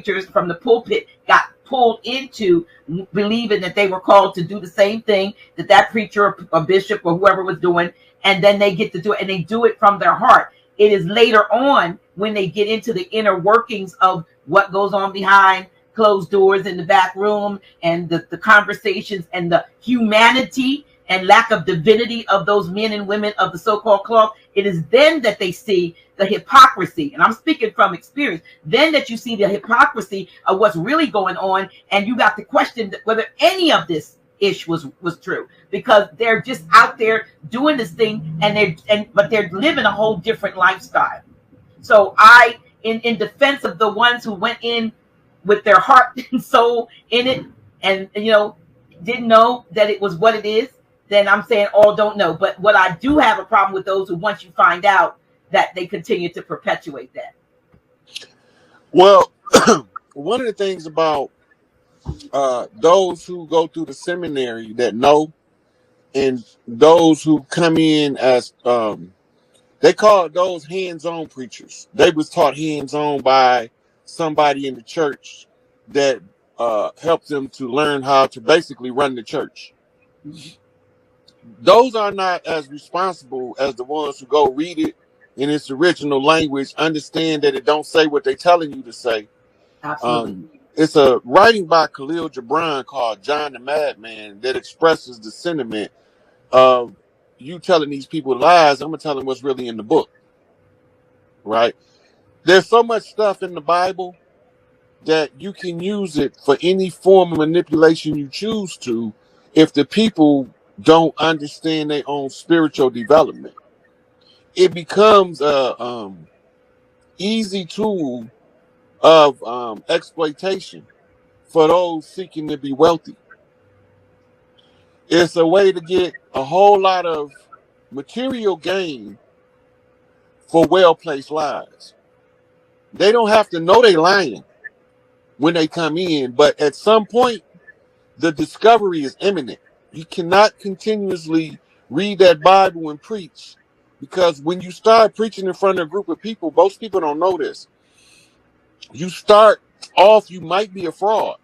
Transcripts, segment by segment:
preachers from the pulpit got pulled into believing that they were called to do the same thing that that preacher or bishop or whoever was doing, and then they get to do it, and they do it from their heart. It is later on when they get into the inner workings of what goes on behind closed doors in the back room, and the conversations and the humanity and lack of divinity of those men and women of the so-called cloth. It is then that they see the hypocrisy, and I'm speaking from experience, then that you see the hypocrisy of what's really going on, and you got to question whether any of this ish was true, because they're just out there doing this thing, but they're living a whole different lifestyle. So in defense of the ones who went in with their heart and soul in it, and didn't know that it was what it is, then I'm saying all don't know. But what I do have a problem with those who, once you find out, that they continue to perpetuate that. Well, one of the things about those who go through the seminary that know, and those who come in as they call those hands-on preachers. They was taught hands-on by somebody in the church that helped them to learn how to basically run the church. Those are not as responsible as the ones who go read it in its original language, understand that it don't say what they're telling you to say. Absolutely. It's a writing by Khalil Gibran called John the Madman that expresses the sentiment of you telling these people lies. I'm going to tell them what's really in the book, right? There's so much stuff in the Bible that you can use it for any form of manipulation you choose to, if the people don't understand their own spiritual development. It becomes a easy tool of exploitation for those seeking to be wealthy. It's a way to get a whole lot of material gain for well-placed lies. They don't have to know they're lying when they come in, but at some point, the discovery is imminent. You cannot continuously read that Bible and preach, because when you start preaching in front of a group of people, most people don't know this. You start off, you might be a fraud,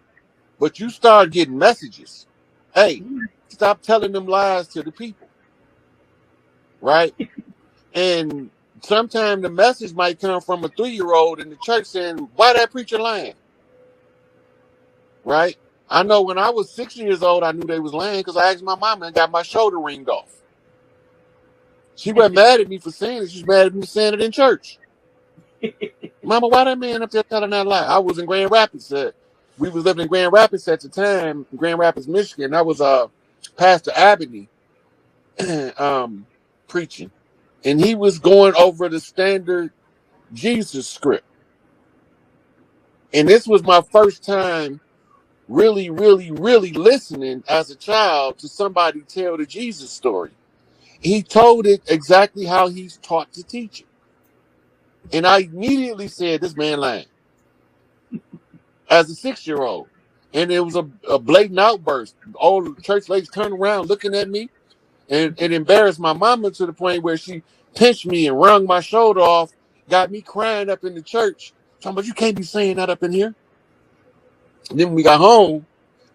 but you start getting messages. Hey, stop telling them lies to the people, right? And sometimes the message might come from a 3-year-old in the church saying, why that preacher lying? Right? I know when I was 6 years old, I knew they was lying because I asked my mama and got my shoulder ringed off. She wasn't mad at me for saying it. She was mad at me for saying it in church. Mama, why that man up there telling that lie? I was in Grand Rapids. We was living in Grand Rapids at the time, Grand Rapids, Michigan. I was Pastor Abney preaching. And he was going over the standard Jesus script. And this was my first time really, really, really listening as a child to somebody tell the Jesus story. He told it exactly how he's taught to teach it. And I immediately said, this man lying. As a 6-year-old. And it was a blatant outburst. All the church ladies turned around looking at me, and it embarrassed my mama to the point where she pinched me and wrung my shoulder off, got me crying up in the church. Talking about, you can't be saying that up in here. And then when we got home,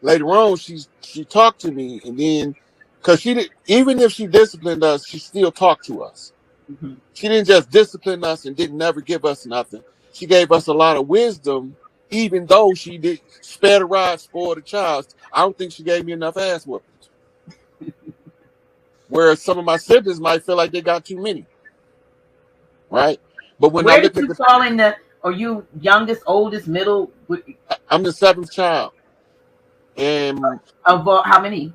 later on, she talked to me, and then, because she did, even if she disciplined us, she still talked to us. Mm-hmm. She didn't just discipline us and didn't never give us nothing. She gave us a lot of wisdom, even though she did spare the rod, spoil the child. I don't think she gave me enough ass whoopings. Whereas some of my siblings might feel like they got too many. Right? But when Where I look did at you fall in the, are you youngest, oldest, middle? I'm the 7th child. And Of how many?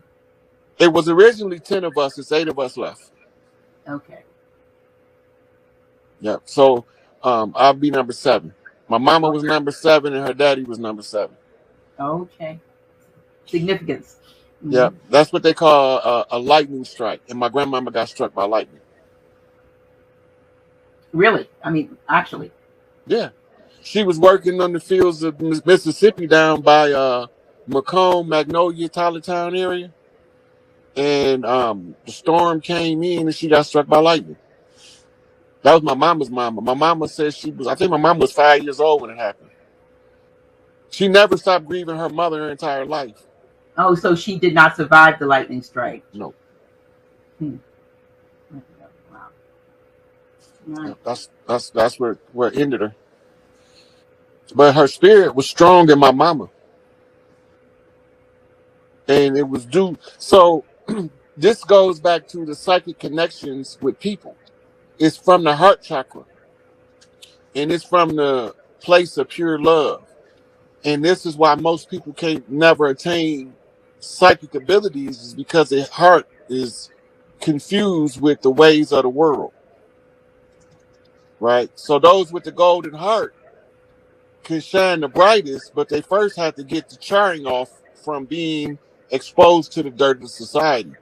it was originally 10 of us. It's 8 of us left. Okay. Yeah. So I'll be number 7. My mama was number 7 and her daddy was number 7. Okay. Significance. Mm-hmm. Yeah. That's what they call a lightning strike. And my grandmama got struck by lightning. Really? I mean, actually. Yeah. She was working on the fields of Mississippi down by Macomb, Magnolia, Tylertown area. And the storm came in and she got struck by lightning. That was my mama's mama. My mama said I think my mama was 5 years old when it happened. She never stopped grieving her mother her entire life. Oh, so she did not survive the lightning strike. No. Hmm. Wow. Right. That's where it ended her. But her spirit was strong in my mama. And it was due. So this goes back to the psychic connections with people. It's from the heart chakra. And it's from the place of pure love. And this is why most people can't never attain psychic abilities, is because their heart is confused with the ways of the world. Right? So those with the golden heart can shine the brightest, but they first have to get the charring off from being exposed to the dirt of society.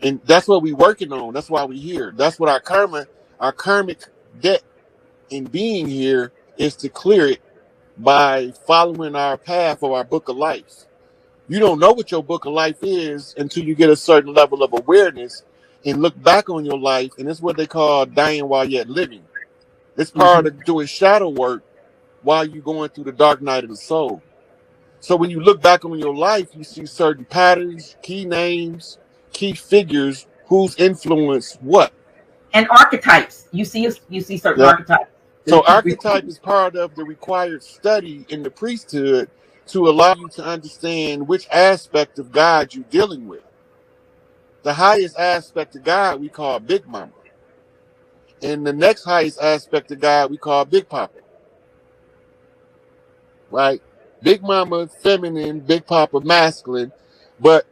And that's what we're working on. That's why we're here. That's what our karmic debt in being here is, to clear it by following our path of our book of life. You don't know what your book of life is until you get a certain level of awareness and look back on your life. And it's what they call dying while yet living. It's part of doing shadow work while you're going through the dark night of the soul. So when you look back on your life, you see certain patterns, key names, key figures, who's influenced what. And archetypes. You see certain archetypes. So archetype is part of the required study in the priesthood to allow you to understand which aspect of God you're dealing with. The highest aspect of God we call Big Mama. And the next highest aspect of God we call Big Papa. Right? Big Mama feminine, Big Papa masculine, but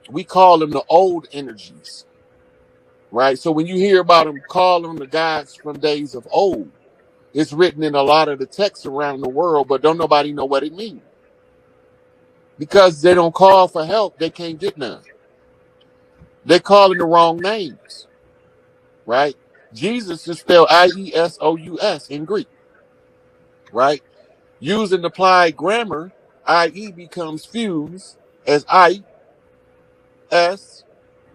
we call them the old energies. Right? So when you hear about them, call them the gods from days of old. It's written in a lot of the texts around the world, but don't nobody know what it means. Because they don't call for help, they can't get none. They're calling the wrong names. Right? Jesus is spelled I-E-S-O-U-S in Greek. Right? Using applied grammar, I-E becomes fused as I, S,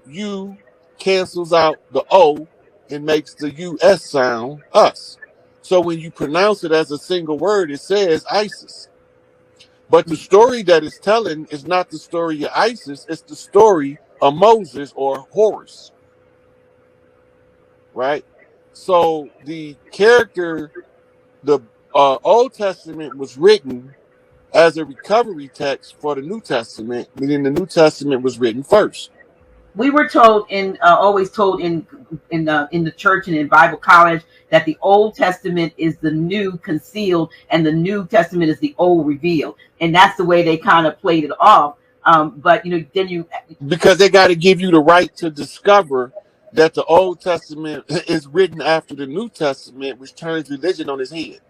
U cancels out the O and makes the U-S sound, us. So when you pronounce it as a single word, it says Isis. But the story that it's telling is not the story of Isis, it's the story of Moses or Horus. Right? So the character, the Old Testament was written as a recovery text for the New Testament, meaning the New Testament was written first. We were told always told in the church and in Bible college that the Old Testament is the new concealed and the New Testament is the old revealed, and that's the way they kind of played it off. But because they got to give you the right to discover that the Old Testament is written after the New Testament, which turns religion on its head.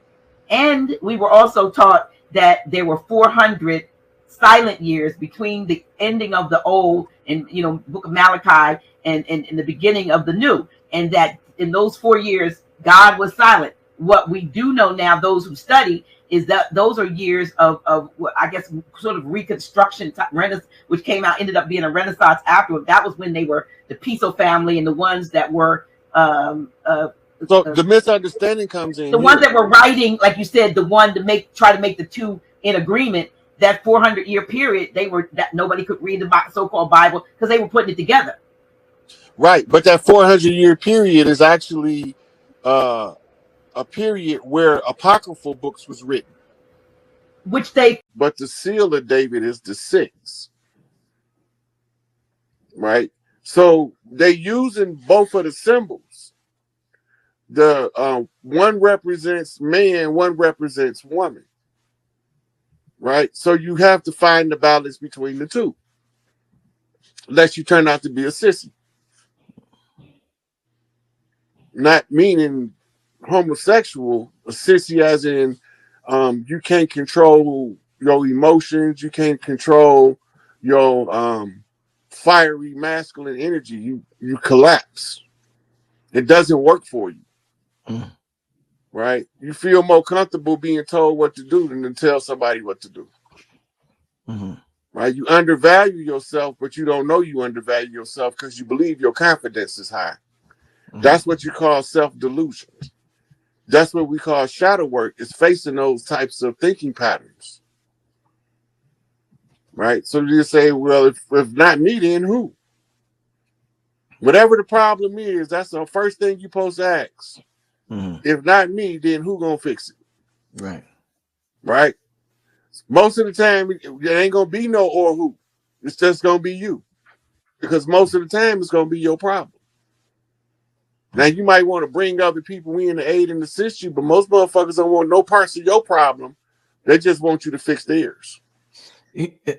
And we were also taught that there were 400 silent years between the ending of the old and book of Malachi and the beginning of the new, and that in those 4 years God was silent. What we do know now, those who study, is that those are years of I guess sort of reconstruction, which ended up being a Renaissance afterward. That was when they were the Piso family and the ones that were so the misunderstanding comes in. The ones that were writing, like you said, the one to try to make the two in agreement. That 400-year period, that nobody could read the so-called Bible because they were putting it together. Right, but that 400-year period is actually a period where apocryphal books was written. But the seal of David is the 6. Right? So they using both of the symbols. The one represents man, one represents woman. Right? So you have to find the balance between the two. Unless you turn out to be a sissy. Not meaning homosexual, a sissy as in you can't control your emotions, you can't control your fiery masculine energy. You collapse. It doesn't work for you. Right? You feel more comfortable being told what to do than to tell somebody what to do. Right? You undervalue yourself, but you don't know you undervalue yourself because you believe your confidence is high. That's what you call self-delusion. That's what we call shadow work, is facing those types of thinking patterns. Right? So you say, well, if not me, then who? Whatever the problem is, that's the first thing you're supposed to ask. If not me, then who gonna fix it? Right. Right? Most of the time, it ain't gonna be no or who. It's just gonna be you. Because most of the time, it's gonna be your problem. Now, you might want to bring other people in to aid and assist you, but most motherfuckers don't want no parts of your problem. They just want you to fix theirs.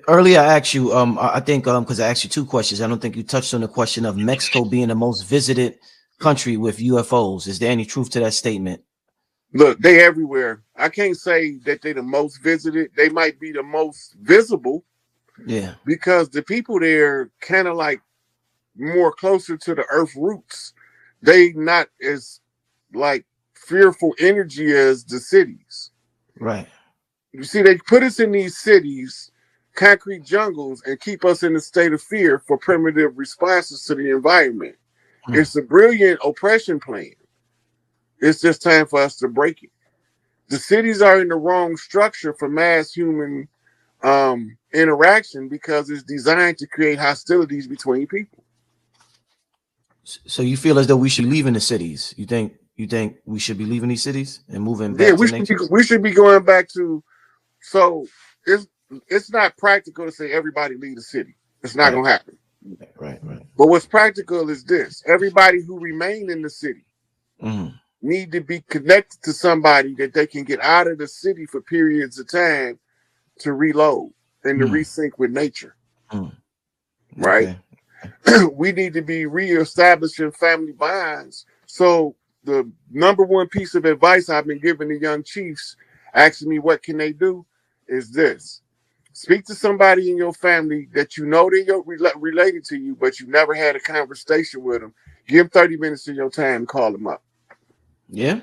Earlier, I asked you, I think, because I asked you two questions. I don't think you touched on the question of Mexico being the most visited country with UFOs. Is there any truth to that statement? Look, they everywhere. I can't say that they're the most visited. They might be the most visible. Yeah. Because the people there kind of like more closer to the earth roots. They not as like fearful energy as the cities. Right. You see, they put us in these cities, concrete jungles, and keep us in a state of fear for primitive responses to the environment. It's a brilliant oppression plan. It's just time for us to break it. The cities are in the wrong structure for mass human interaction because it's designed to create hostilities between people. So you feel as though we should be leaving the cities? You think we should be leaving these cities and moving back to nature? We should be going back to. So it's not practical to say everybody leave the city. It's not going to happen. Right. But what's practical is this: everybody who remain in the city need to be connected to somebody that they can get out of the city for periods of time to reload and to resync with nature. Right? Okay. We need to be reestablishing family bonds. So the number one piece of advice I've been giving the young chiefs, asking me what can they do, is this: speak to somebody in your family that you know they're related to you, but you never had a conversation with them. Give them 30 minutes of your time, call them up. Yeah.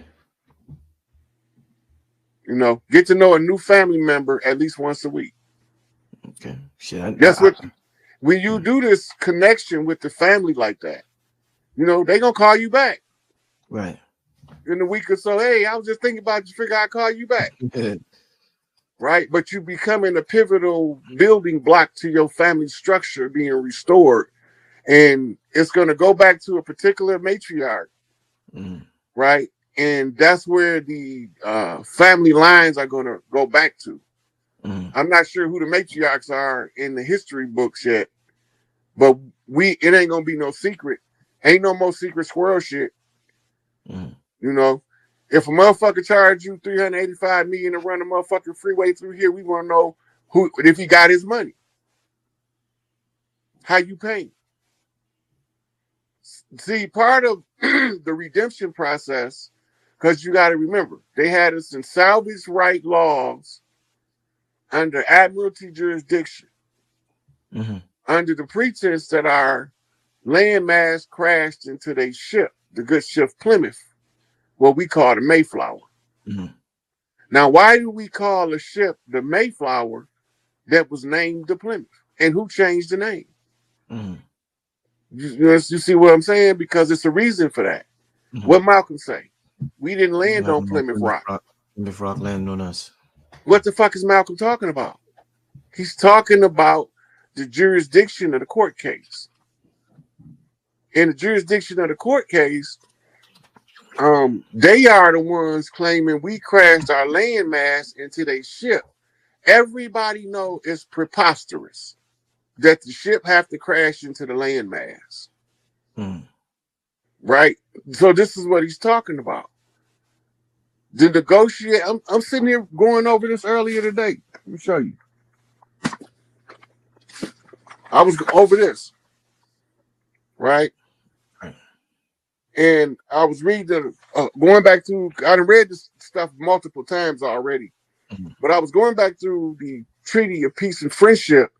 You know, get to know a new family member at least once a week. Okay. Shit, That's what. When you do this connection with the family like that, you know, they're going to call you back. Right. In a week or so, hey, I was just thinking about you, figure I'd call you back. Right? But you becoming a pivotal building block to your family structure being restored. And it's going to go back to a particular matriarch. Right? And that's where the family lines are going to go back to. I'm not sure who the matriarchs are in the history books yet, but it ain't gonna be no secret. Ain't no more secret squirrel shit. You know, if a motherfucker charge you $385 million to run a motherfucking freeway through here, we want to know if he got his money. How you pay? See, part of the redemption process, because you got to remember, they had us in salvage right laws under admiralty jurisdiction, under the pretense that our landmass crashed into their ship, the good ship Plymouth, what we call the Mayflower. Now, why do we call a ship the Mayflower that was named the Plymouth? And who changed the name? You see what I'm saying? Because it's a reason for that. What Malcolm say? We didn't land on Plymouth Rock. Plymouth Rock landed on us. What the fuck is Malcolm talking about? He's talking about the jurisdiction of the court case. In the jurisdiction of the court case, they are the ones claiming we crashed our landmass into their ship. Everybody know it's preposterous that the ship have to crash into the landmass. Right? So this is what he's talking about. To negotiate, I'm sitting here going over this earlier today. Let me show you. I was over this, right? And I was reading, going back to, I done read this stuff multiple times already, but I was going back through the Treaty of Peace and Friendship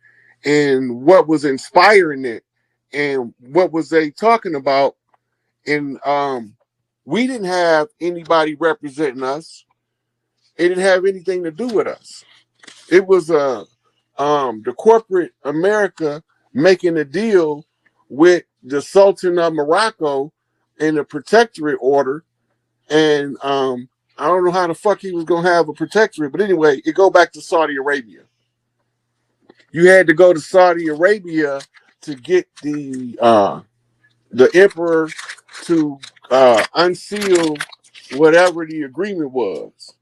and what was inspiring it and what was they talking about. And we didn't have anybody representing us. It didn't have anything to do with us. It was the corporate America making a deal with the Sultan of Morocco in a protectorate order, and I don't know how the fuck he was gonna have a protectorate, but anyway, it go back to Saudi Arabia. You had to go to Saudi Arabia to get the emperor to unseal whatever the agreement was.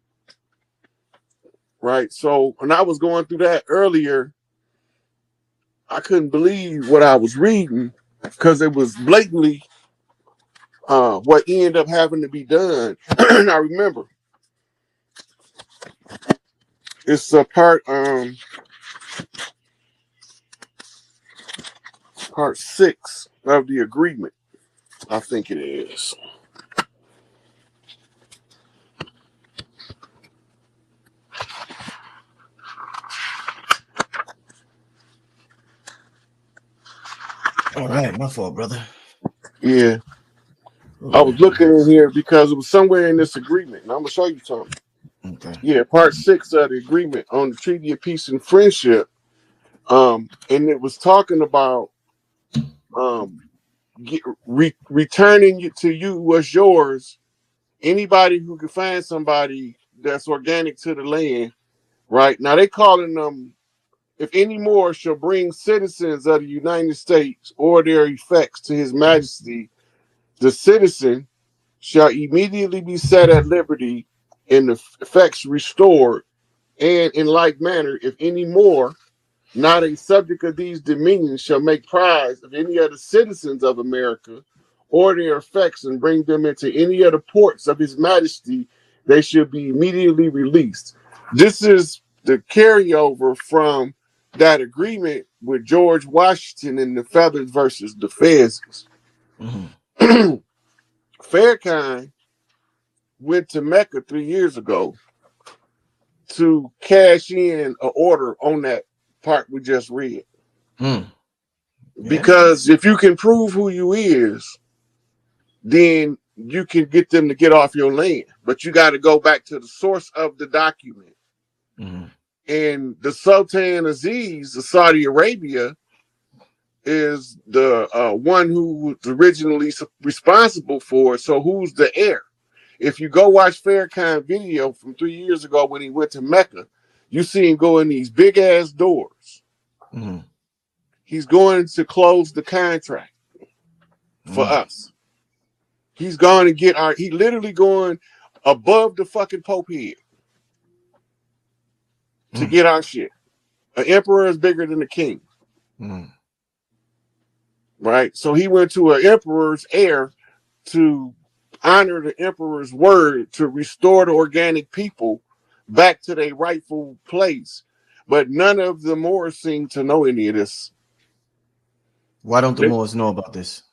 Right. So when I was going through that earlier, I couldn't believe what I was reading because it was blatantly what ended up having to be done. And I remember it's a part 6 of the agreement. I think it is. All right, my fault, brother. Yeah. I was looking in here because it was somewhere in this agreement, and I'm gonna show you something. Okay. Yeah, part 6 of the agreement on the Treaty of Peace and Friendship. And it was talking about returning to you what's yours. Anybody who can find somebody that's organic to the land, right? Now they calling them, if any more shall bring citizens of the United States or their effects to His Majesty, the citizen shall immediately be set at liberty and the effects restored. And in like manner, if any more, not a subject of these dominions, shall make prize of any of the citizens of America or their effects and bring them into any of the ports of His Majesty, they should be immediately released. This is the carryover from that agreement with George Washington and the Feathers versus the Fezes. Mm-hmm. Farrakhan went to Mecca 3 years ago to cash in an order on that part we just read. Yeah. Because if you can prove who you is, then you can get them to get off your land. But you got to go back to the source of the document. Mm-hmm. And the Sultan Aziz of Saudi Arabia is the one who was originally responsible for it. So who's the heir? If you go watch Farrakhan video from 3 years ago when he went to Mecca, you see him go in these big ass doors. Mm-hmm. He's going to close the contract for us. He's going to get he literally going above the fucking Pope head to get our shit. An emperor is bigger than a king. Right? So he went to an emperor's heir to honor the emperor's word to restore the organic people back to their rightful place. But none of the Moors seem to know any of this. Why don't the Moors know about this?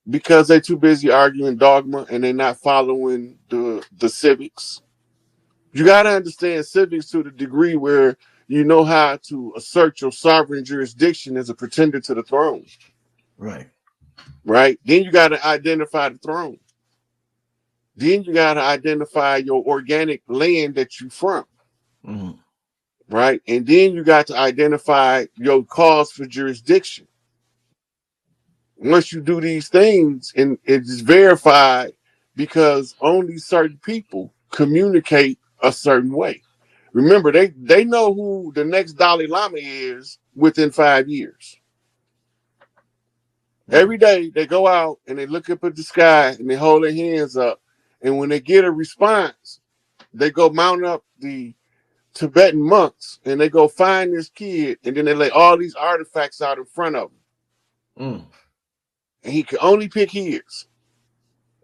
Because they're too busy arguing dogma and they're not following the civics. You got to understand civics to the degree where you know how to assert your sovereign jurisdiction as a pretender to the throne. Right. Right? Then you got to identify the throne. Then you got to identify your organic land that you're from. Mm-hmm. Right? And then you got to identify your cause for jurisdiction. Once you do these things, and it's verified because only certain people communicate a certain way. Remember, they know who the next Dalai Lama is within 5 years. Every day they go out and they look up at the sky and they hold their hands up. And when they get a response, they go mount up the Tibetan monks and they go find this kid and then they lay all these artifacts out in front of him. And he can only pick his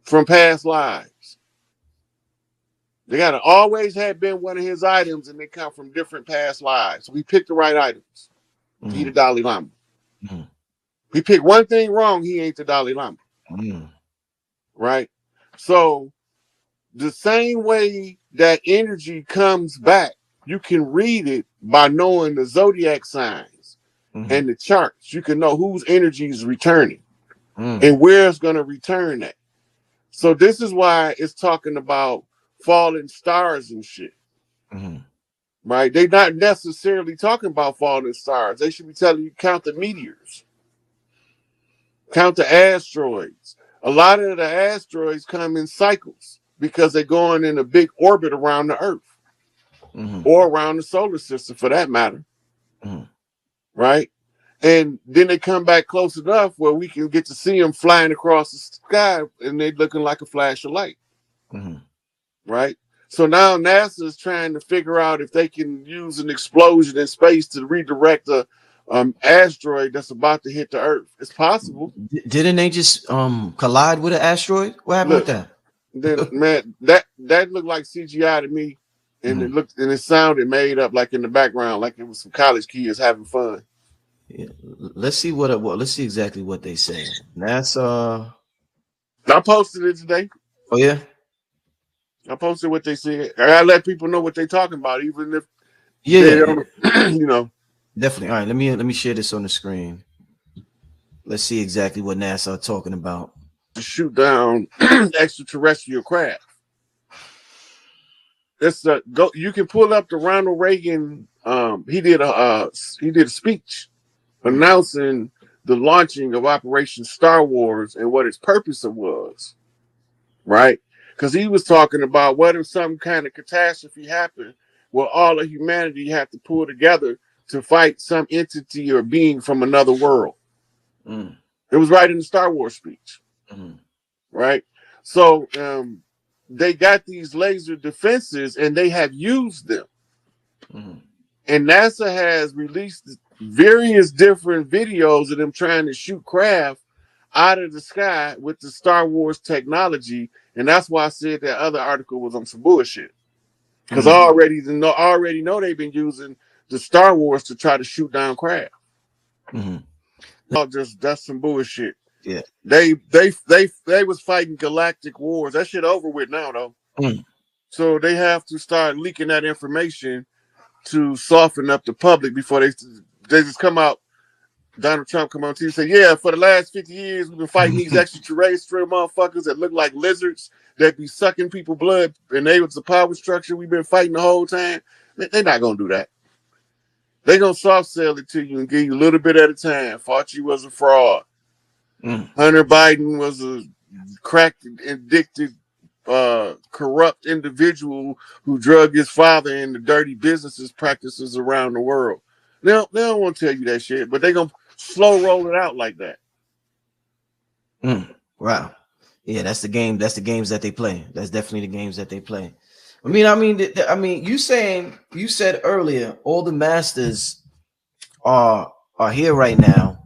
from past lives. They gotta always have been one of his items and they come from different past lives. So he picked the right items. He the Dalai Lama. He picked one thing wrong, he ain't the Dalai Lama. Right? So the same way that energy comes back, you can read it by knowing the zodiac signs and the charts. You can know whose energy is returning and where it's going to return at. So this is why it's talking about falling stars and shit. Right? They're not necessarily talking about falling stars. They should be telling you count the meteors. Count the asteroids. A lot of the asteroids come in cycles because they're going in a big orbit around the Earth or around the solar system for that matter. Right? And then they come back close enough where we can get to see them flying across the sky and they're looking like a flash of light. Right? So now NASA is trying to figure out if they can use an explosion in space to redirect a asteroid that's about to hit the Earth. It's possible. Didn't they just collide with an asteroid? What happened with that? Then man, that looked like CGI to me, and it sounded made up, like in the background, like it was some college kids having fun. Yeah. Let's see let's see exactly what they say. NASA. I posted it today. Oh yeah. I posted what they said. I gotta let people know what they're talking about, even if they don't, you know. Definitely. All right, let me share this on the screen. Let's see exactly what NASA are talking about. To shoot down extraterrestrial craft. It's you can pull up the Ronald Reagan. He did a speech announcing the launching of Operation Star Wars and what its purpose was. Right? Because he was talking about what if some kind of catastrophe happened where all of humanity had to pull together to fight some entity or being from another world. It was right in the Star Wars speech. Right? So they got these laser defenses and they have used them. And NASA has released various different videos of them trying to shoot craft out of the sky with the Star Wars technology. And that's why I said that other article was on some bullshit. Because I already know they've been using the Star Wars to try to shoot down craft. That's some bullshit. Yeah. They was fighting galactic wars. That shit over with now though. So they have to start leaking that information to soften up the public before they just come out. Donald Trump come on TV and say, yeah, for the last 50 years, we've been fighting these extraterrestrial motherfuckers that look like lizards that be sucking people blood, and they was the power structure we've been fighting the whole time. They're not going to do that. They're going to soft sell it to you and give you a little bit at a time. Fauci was a fraud. Hunter Biden was a crack addicted, corrupt individual who drug his father into dirty businesses practices around the world. They don't want to tell you that shit, but they're going to slow roll it out like that. Wow. Yeah, that's the game. That's the games that they play. That's definitely the games that they play. I mean, you said earlier, all the masters are here right now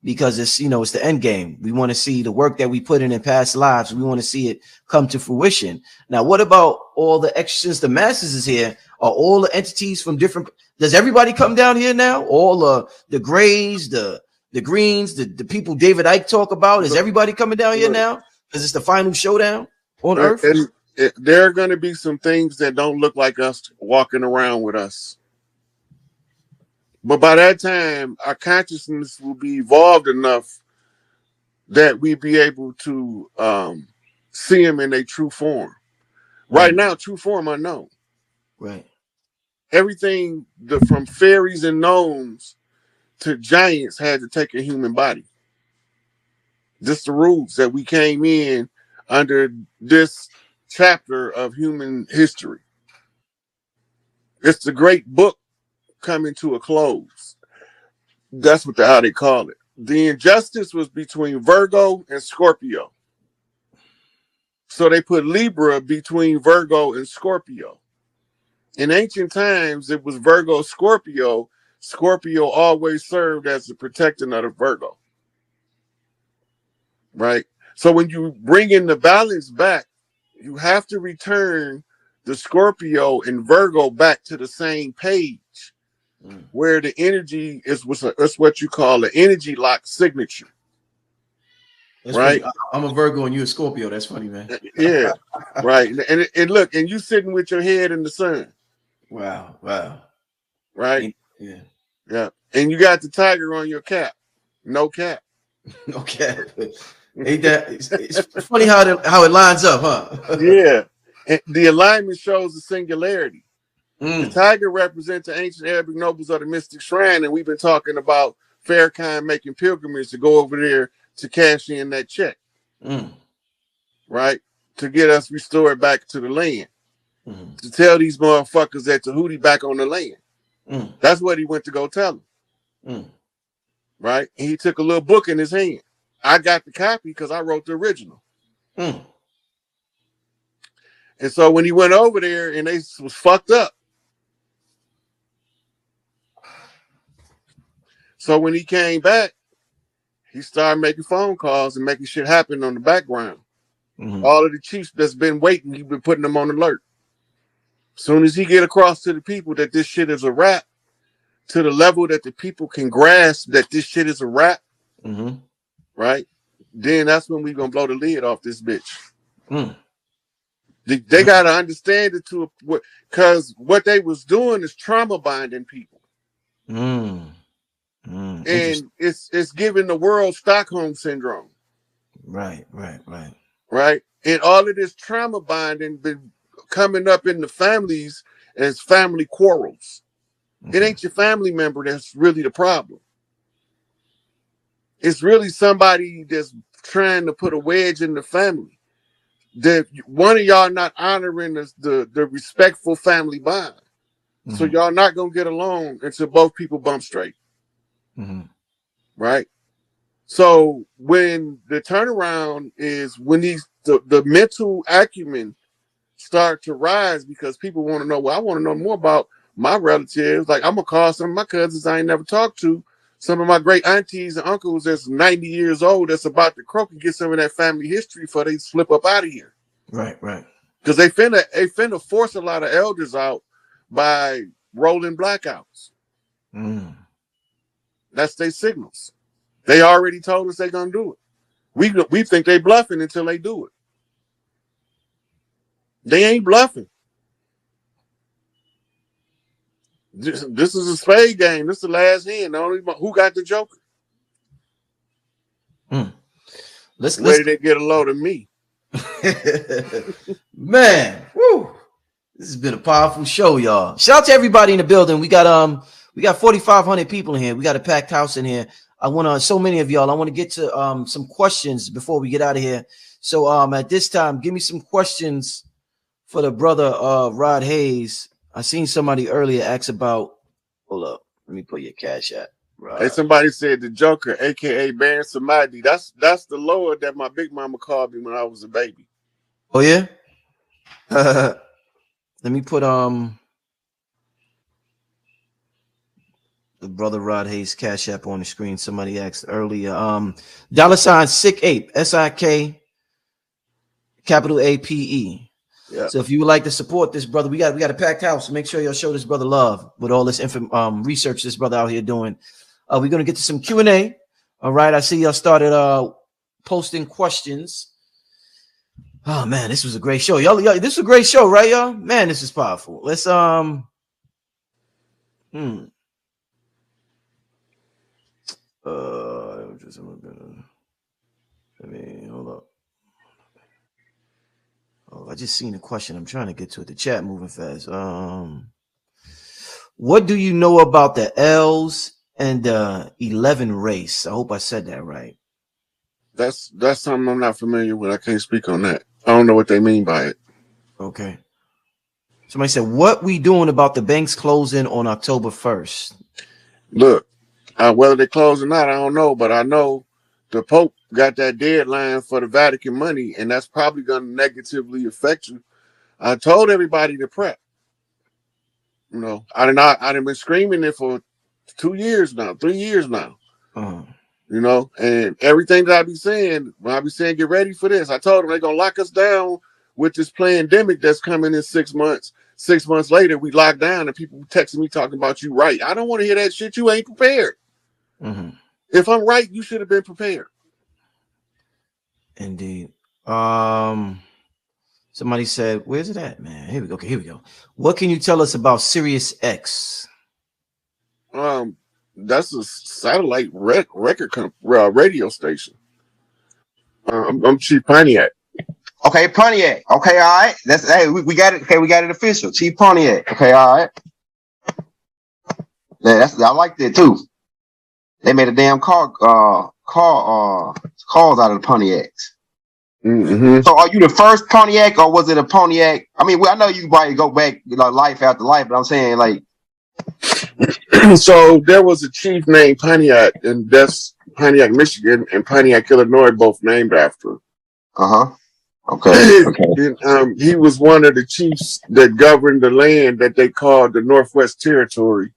because it's the end game. We want to see the work that we put in past lives. We want to see it come to fruition. Now, what about all the since the masters is here? Are all the entities from different? Does everybody come down here now? All the grays, the greens, the people David Icke talk about. Is everybody coming down here now? Because it's the final showdown on Earth. And there are going to be some things that don't look like us walking around with us. But by that time, our consciousness will be evolved enough that we be able to see them in their true form. Right now, true form unknown. Right. Everything from fairies and gnomes to giants had to take a human body. Just the rules that we came in under this chapter of human history. It's the great book coming to a close. That's how they call it. The injustice was between Virgo and Scorpio. So they put Libra between Virgo and Scorpio. In ancient times, it was Virgo, Scorpio. Scorpio always served as the protector of the Virgo. Right? So when you bring in the balance back, you have to return the Scorpio and Virgo back to the same page where the energy is what you call the energy lock signature. That's right? Funny. I'm a Virgo and you're a Scorpio. That's funny, man. Yeah, right. And look, and you sitting with your head in the sun. Wow. Right? Yeah. Yeah. And you got the tiger on your cap. No cap. No cap. Ain't that it's funny how it lines up, huh? Yeah. And the alignment shows the singularity. Mm. The tiger represents the ancient Arabic nobles of the mystic shrine, and we've been talking about Farrakhan making pilgrimage to go over there to cash in that check. Mm. Right? to get us restored back to the land. To tell these motherfuckers that Tahuti back on the land. That's what he went to go tell them. Right? And he took a little book in his hand. I got the copy because I wrote the original. And so when he went over there and they was fucked up. So when he came back, he started making phone calls and making shit happen on the background. All of the chiefs that's been waiting, he's been putting them on alert. As soon as he get across to the people that this shit is a rap, to the level that the people can grasp that this shit is a rap, right? Then that's when we gonna blow the lid off this bitch. They gotta understand it to because what they was doing is trauma binding people. And it's giving the world Stockholm syndrome. Right? And all of this trauma binding been coming up in the families as family quarrels. It ain't your family member that's really the problem. It's really somebody that's trying to put a wedge in the family. That one of y'all not honoring the respectful family bond. So y'all not gonna get along until both people bump straight. Right? So when the turnaround is when the mental acumen start to rise because people want to know, well, I want to know more about my relatives. Like I'm gonna call some of my cousins I ain't never talked to, some of my great aunties and uncles that's 90 years old that's about to croak and get some of that family history before they slip up out of here. Right. Because they finna force a lot of elders out by rolling blackouts. That's their signals. They already told us they're gonna do it. We think they bluffing until they do it. They ain't bluffing. This is a spade game. This is the last hand. Who got the joker? Let's Where did they get a load of me? Man, woo. This has been a powerful show, y'all. Shout out to everybody in the building. We got 4,500 people in here. We got a packed house in here. I want so many of y'all. I want to get to some questions before we get out of here. So at this time, give me some questions for the brother Rod Hayes. I seen somebody earlier ask about. Hold up, let me put your cash app. Right. Hey, somebody said the Joker, aka Baron Samadi. That's the Lord that my big mama called me when I was a baby. Oh yeah. Let me put the brother Rod Hayes cash app on the screen. Somebody asked earlier. $ SikApe, SIK capital APE. Yeah. So if you would like to support this brother, we got a packed house. So make sure y'all show this brother love with all this research this brother out here doing. We're gonna get to some Q&A. All right. I see y'all started posting questions. Oh man, this was a great show. Y'all, this is a great show, right, y'all? Man, this is powerful. Let's Let me hold up. Oh, I just seen a question. I'm trying to get to it. The chat moving fast. What do you know about the L's and the 11 race? I hope I said that right. That's something I'm not familiar with. I can't speak on that. I don't know what they mean by it. Okay. Somebody said, what we doing about the banks closing on October 1st? Look, whether they close or not, I don't know, but I know the Pope got that deadline for the Vatican money, and that's probably going to negatively affect you. I told everybody to prep. You know, I've been screaming it for 2 years now, 3 years now. You know, and everything that I be saying, when I be saying get ready for this, I told them they're gonna lock us down with this pandemic that's coming in 6 months. 6 months later, we locked down and people texting me talking about you right. I don't want to hear that shit. You ain't prepared. If I'm right, you should have been prepared. Indeed. Somebody said, where's it at, man? Here we go. Okay, here we go. What can you tell us about Sirius X? That's a satellite radio station. I'm Chief Pontiac. Okay, Pontiac. Okay, all right. We got it. Okay, we got it official. Chief Pontiac. Okay, all right. Yeah, I like that too. They made a damn calls out of the Pontiacs. Mm-hmm. So are you the first Pontiac, or was it a Pontiac? I mean, well, I know you probably go back, life after life, but I'm saying, like, So there was a chief named Pontiac, and that's Pontiac, Michigan, and Pontiac, Illinois, both named after. Okay. And, he was one of the chiefs that governed the land that they called the Northwest Territory,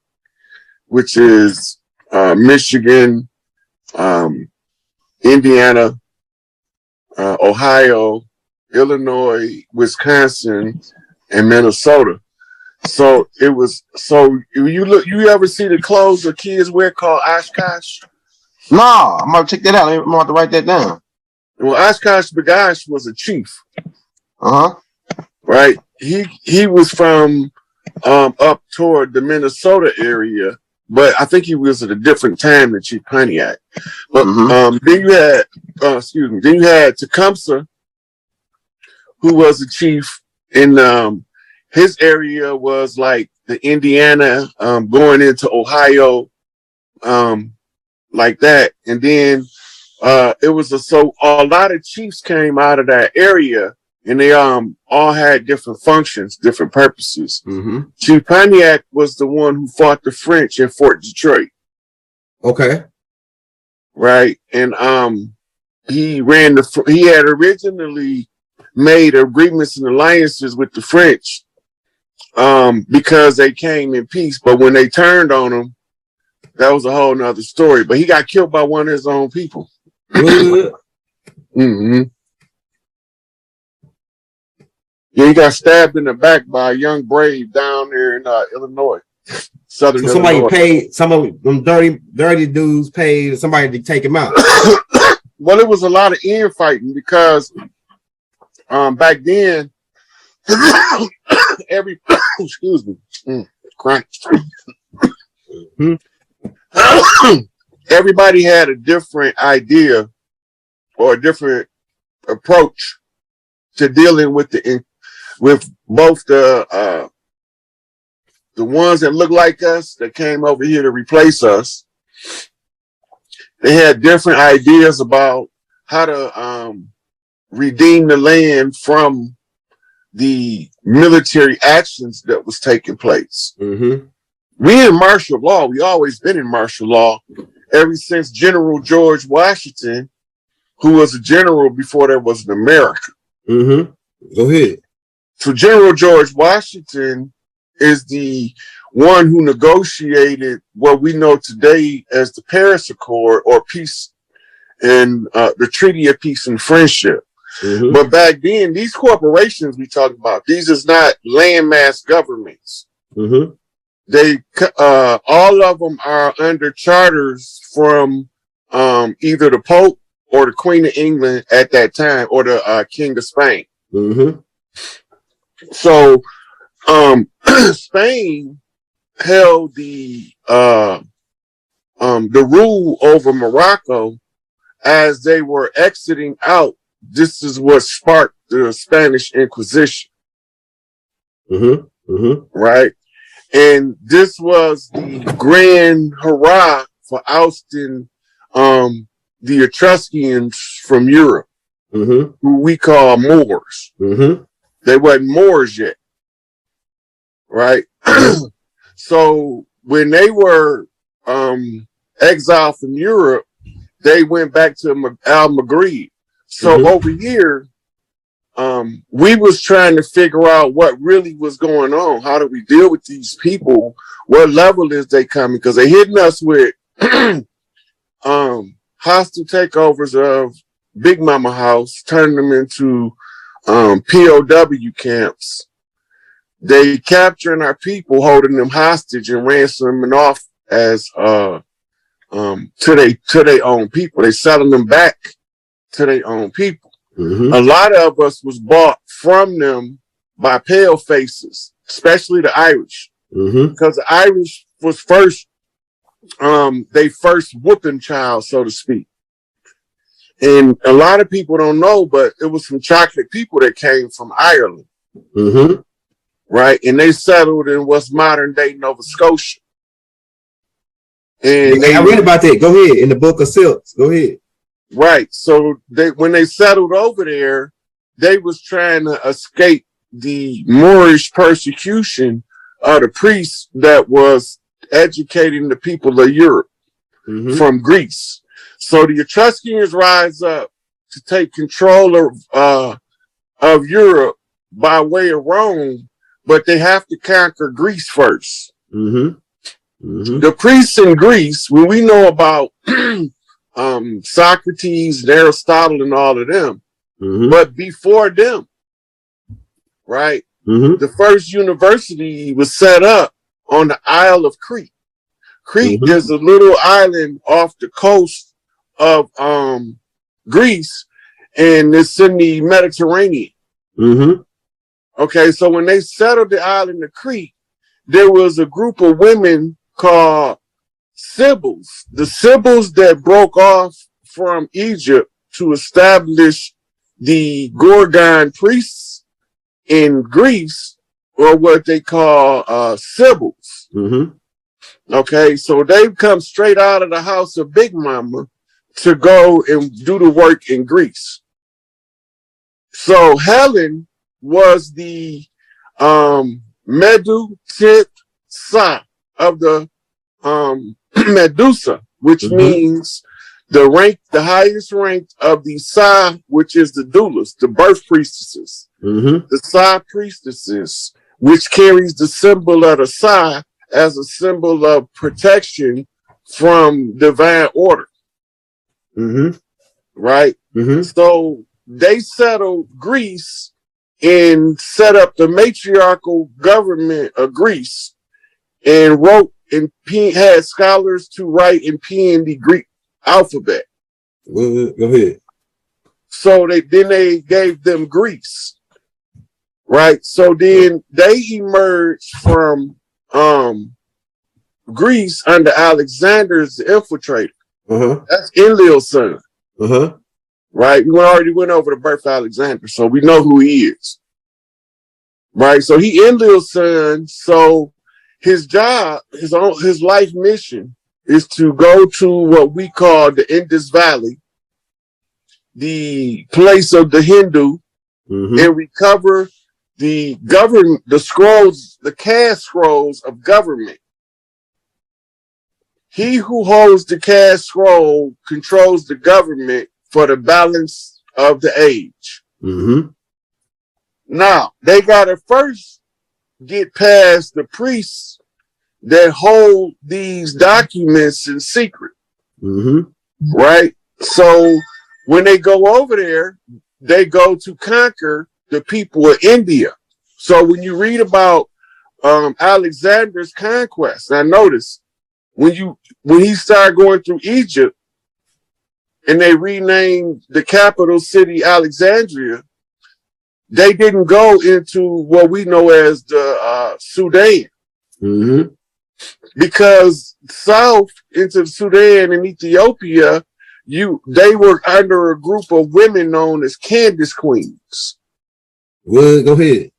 which is Michigan, Indiana, Ohio, Illinois, Wisconsin, and Minnesota. So it was. So you ever see the clothes the kids wear called Oshkosh? No, I'm gonna check that out. I'm gonna have to write that down. Well, Oshkosh B'gosh was a chief. Right. He was from up toward the Minnesota area, but I think he was at a different time than Chief Pontiac. But then you had then you had Tecumseh, who was a chief in his area was like the Indiana going into Ohio, like that. And then it was a lot of chiefs came out of that area, and they all had different functions, different purposes. Chief Pontiac was the one who fought the French in Fort Detroit. Okay. Right. And he had originally made agreements and alliances with the French because they came in peace, but when they turned on him, that was a whole nother story. But he got killed by one of his own people. Yeah, he got stabbed in the back by a young brave down there in Illinois, southern So somebody Illinois. paid, some of them dirty dudes paid somebody to take him out. Well, it was a lot of infighting because back then, excuse me, everybody had a different idea or a different approach to dealing with both the ones that look like us that came over here to replace us. They had different ideas about how to redeem the land from the military actions that was taking place. We in martial law. We always been in martial law ever since General George Washington, who was a general before there was an America. Go ahead. So General George Washington is the one who negotiated what we know today as the Paris Accord or peace and the Treaty of Peace and Friendship. But back then, these corporations we talk about, these is not landmass governments. They all of them are under charters from either the Pope or the Queen of England at that time, or the King of Spain. So Spain held the rule over Morocco as they were exiting out. This is what sparked the Spanish Inquisition. Right? And this was the grand hurrah for ousting the Etruscans from Europe, who we call Moors. They weren't Moors yet. Right? So when they were exiled from Europe, they went back to Al-Maghrib. So over here, we was trying to figure out what really was going on. How do we deal with these people? What level is they coming? Because they hitting us with hostile takeovers of Big Mama House, turning them into POW camps. They capturing our people, holding them hostage and ransoming off as to their own people. They selling them back to their own people. A lot of us was bought from them by pale faces, especially the Irish, because the Irish was first, they first whooping child, so to speak. And a lot of people don't know, but it was some chocolate people that came from Ireland, right? And they settled in what's modern day Nova Scotia. And I read about that. Go ahead. In the Book of Silks. Go ahead. Right. So when they settled over there, they was trying to escape the Moorish persecution of the priests that was educating the people of Europe from Greece. So the Etruscans rise up to take control of Europe by way of Rome, but they have to conquer Greece first. The priests in Greece, when we know about Socrates and Aristotle and all of them, but before them, right? The first university was set up on the Isle of Crete. Crete is a little island off the coast of Greece, and it's in the Mediterranean. Okay, so when they settled the island of Crete, there was a group of women called Sibyls. The Sibyls that broke off from Egypt to establish the Gorgon priests in Greece, or what they call Sibyls. Okay, so they come straight out of the house of Big Mama to go and do the work in Greece. So Helen was the Medusa of the Medusa, which means the highest rank of the Sa, which is the doulas, the birth priestesses. The Sa priestesses, which carries the symbol of the Sa as a symbol of protection from divine order. Right? So they settled Greece and set up the matriarchal government of Greece, and wrote and had scholars to write and pen the Greek alphabet. Go ahead. So they gave them Greece, right? So then they emerged from Greece under Alexander as the infiltrator. That's Enlil's son. Right? We already went over the birth of Alexander, so we know who he is. Right? So he Enlil's son. So his job, his life mission is to go to what we call the Indus Valley, the place of the Hindu, and recover the scrolls, the caste scrolls of government. He who holds the caste scroll controls the government for the balance of the age. Now, they got to first get past the priests that hold these documents in secret. Right? So when they go over there, they go to conquer the people of India. So when you read about Alexander's conquest, now notice when he started going through Egypt and they renamed the capital city Alexandria, they didn't go into what we know as the Sudan. Because south into Sudan and Ethiopia, they were under a group of women known as Candace Queens. Well, go ahead.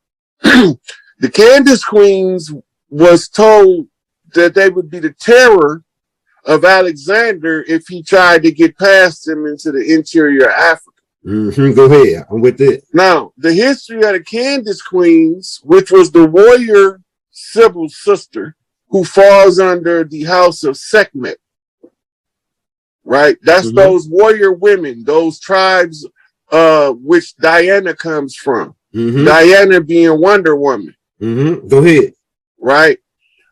The Candace Queens was told that they would be the terror of Alexander if he tried to get past him into the interior of Africa. Go ahead. I'm with it. Now, the history of the Candace Queens, which was the warrior Sibyl's sister, who falls under the house of Sekhmet. Right? That's those warrior women, those tribes which Diana comes from. Diana being Wonder Woman. Go ahead. Right?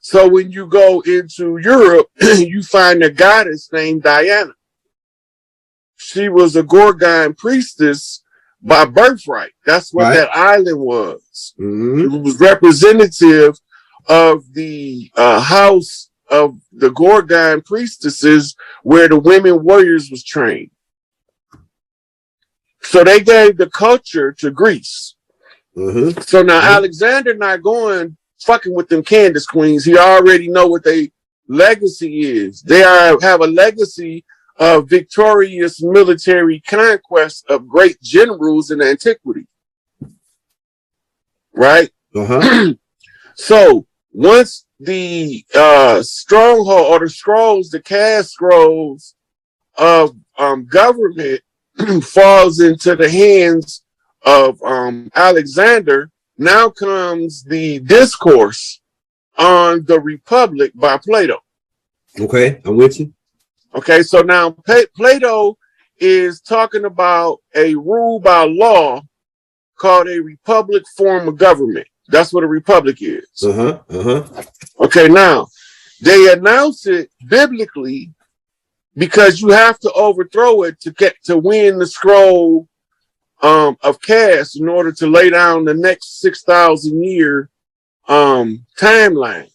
So when you go into Europe, you find a goddess named Diana. She was a Gorgon priestess by birthright. That's what that island was. It was representative of the house of the Gorgon priestesses where the women warriors was trained. So they gave the culture to Greece. So now Alexander not going fucking with them Candace Queens. He already know what their legacy is. They have a legacy of victorious military conquest of great generals in antiquity. Right? So once the stronghold or the scrolls, the caste scrolls of government falls into the hands of Alexander, now comes the discourse on the Republic by Plato. Okay, I'm with you. Okay, so now Plato is talking about a rule by law called a republic form of government. That's what a republic is. Okay, now they announce it biblically because you have to overthrow it to win the scroll of cash in order to lay down the next 6,000 year timeline.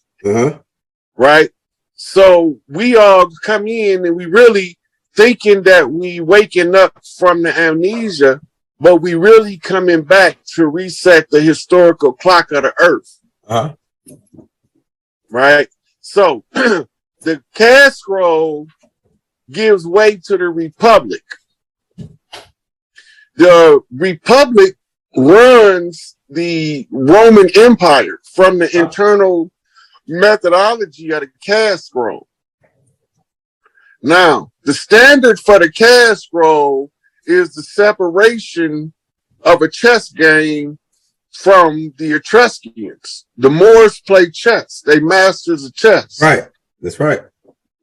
Right? So we all come in and we really thinking that we waking up from the amnesia, but we really coming back to reset the historical clock of the earth. Right? So the cash scroll gives way to the republic. The republic runs the Roman Empire from the internal methodology of the cash scroll. Now, the standard for the cash scroll is the separation of a chess game from the Etruscans. The Moors play chess. They masters of chess. Right. That's right.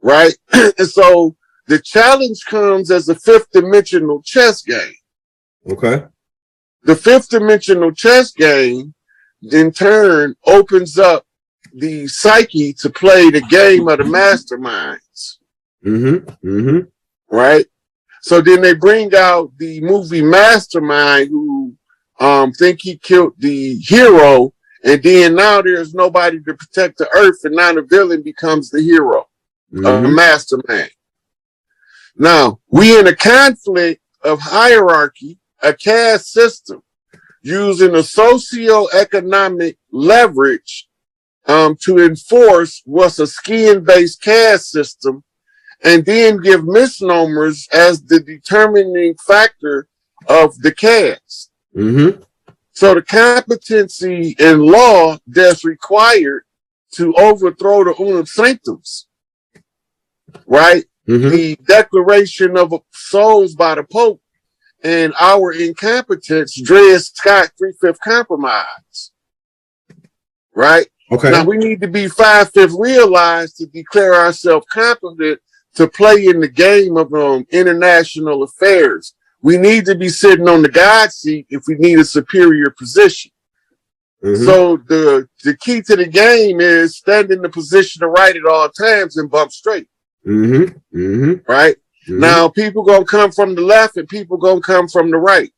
Right? And so the challenge comes as a fifth dimensional chess game. Okay. The fifth dimensional chess game, in turn, opens up the psyche to play the game of the masterminds. Right? So then they bring out the movie Mastermind who think he killed the hero, and then now there's nobody to protect the earth, and now the villain becomes the hero of the mastermind. Now, we in a conflict of hierarchy, a caste system, using a socio-economic leverage to enforce what's a skin-based caste system, and then give misnomers as the determining factor of the caste. So the competency in law that's required to overthrow the unum sanctums, right? The declaration of souls by the Pope and our incompetence, Dred Scott 3/5 compromise, right? Okay. Now we need to be 5/5 realized to declare ourselves competent to play in the game of international affairs. We need to be sitting on the God seat if we need a superior position. So the key to the game is stand in the position of right at all times and bump straight. Right? Now people gonna come from the left and people gonna come from the right.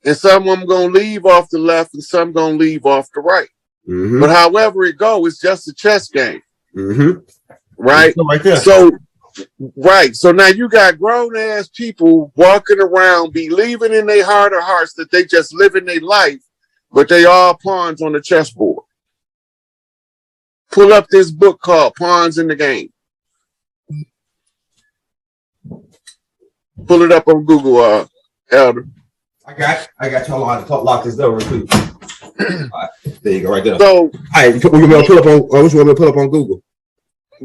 And some of them gonna leave off the left and some gonna leave off the right. But however it go, it's just a chess game. Right? Right there. So right. So now you got grown ass people walking around believing in their heart of hearts that they just living their life, but they all pawns on the chessboard. Pull up this book called Pawns in the Game. Pull it up on Google, Elder. I got y'all on to lock this door real quick. Right, there you go, right there. So, all right, which one want me to pull up on Google?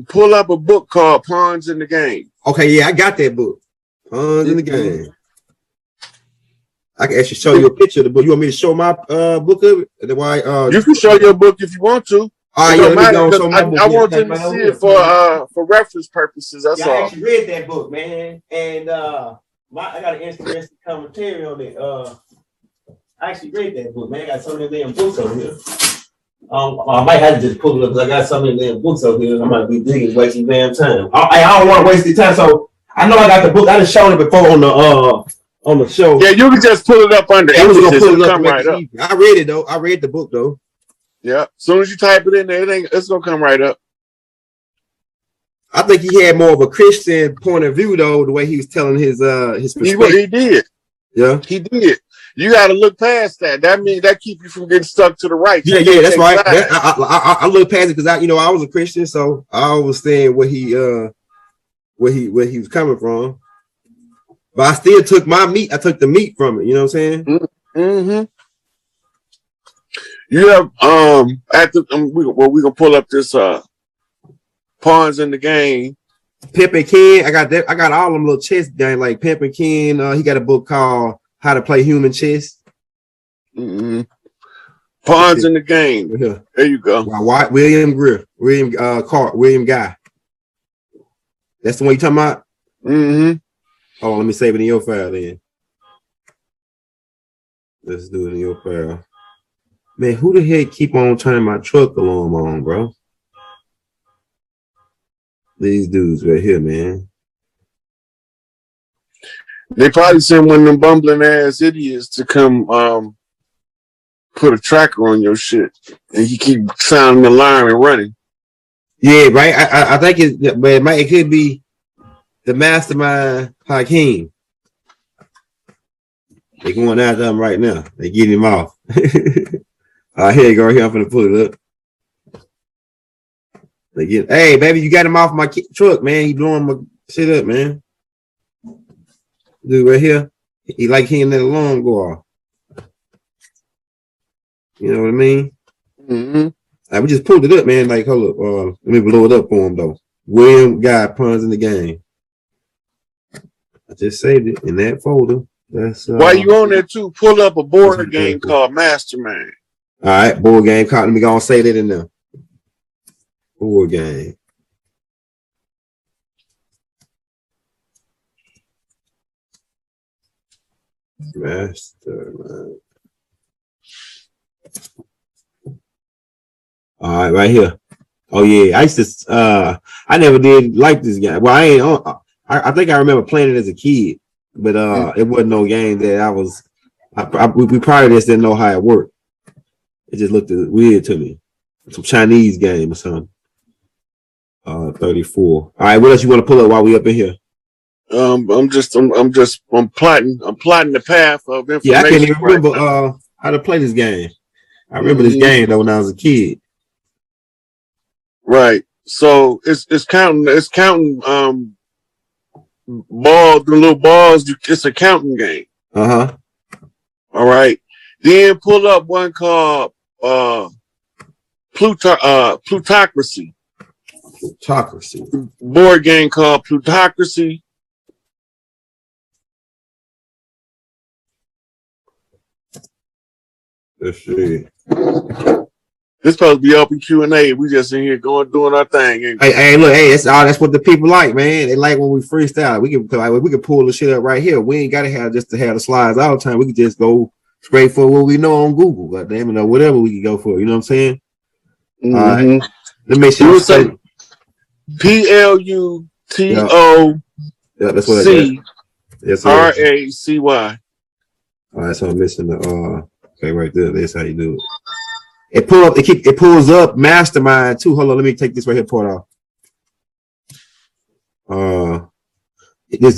Pull up a book called Pawns in the Game. Okay, yeah, I got that book. Pawns in the Game. I can actually show you a picture of the book. You want me to show my book of it? You can show your book if you want to. All right, yeah, let me go show my book. I want them to see it for reference purposes. That's all. I actually read that book, man, and I got an interesting commentary on it. I actually read that book, man. I got so many damn books over here. I might have to just pull it up because I got so many damn books over here. I might be digging, wasting damn time. I don't want to waste the time, so I know I got the book. I just showed it before on the show. Yeah, you can just pull it up under emphasis and come right up. I read it though. I read the book though. Yeah, as soon as you type it in there, it's gonna come right up. I think he had more of a Christian point of view though, the way he was telling his perspective. He did. Yeah, he did. You got to look past that. That means that keep you from getting stuck to the right. Yeah, that's right. I look past it because I was a Christian, so I was saying where he was coming from. But I still took my meat. I took the meat from it. You know what I'm saying? You have we're gonna pull up this Pawns in the Game. Pimp and Ken. I got that. I got all them little chess games like Pimp and Ken. He got a book called How to Play Human Chess. Mm-hmm. Pawns in the game. Yeah. There you go. William Guy. That's the one you talking about? Mm-hmm. Oh, let me save it in your file then. Let's do it in your file. Man, who the heck keep on turning my truck alarm on, bro? These dudes right here, man. They probably sent one of them bumbling ass idiots to come put a tracker on your shit, and you keep sounding the alarm and running. Yeah, right. I think it could be the mastermind Hakeem. They going after him right now. They getting him off. Here you go. Here I'm gonna pull it up. Hey, baby, you got him off my truck, man. He blowing my shit up, man. Dude, right here, he like hearing that alarm go off. You know what I mean? Mm-hmm. We just pulled it up, man. Like, hold up. Let me blow it up for him, though. William Guy, Pawns in the Game. I just saved it in that folder. That's while you on there too, pull up a board game called Mastermind. All right, board game. Let me go and say that in there. Board game. Mastermind. All right, right here. Oh yeah, I used to. I never did like this game. Well, I ain't on. I think I remember playing it as a kid, but it wasn't no game that I was. We probably just didn't know how it worked. It just looked weird to me. Some Chinese game or something. 34. All right, what else you want to pull up while we up in here? I'm plotting the path of information. Yeah, I can't even remember how to play this game. I remember this game though when I was a kid. Right. So it's counting balls, the little balls. It's a counting game. Uh-huh. All right. Then pull up one called Plutocracy. Plutocracy. Board game called Plutocracy. Let's see. This supposed to be open Q&A. We just in here doing our thing. Hey, look, hey, that's what the people like, man. They like when we freestyle. We can pull the shit up right here. We ain't gotta have the slides all the time. We can just go straight for what we know on Google. God damn it, or whatever we can go for. You know what I'm saying? Mm-hmm. All right. Let me see. PLUTO. Yeah, that's what C. Yes, RACY. All right, so I'm missing the okay, right there. That's how you do it. It pulls up Mastermind too. Hold on, let me take this right here part off. Is this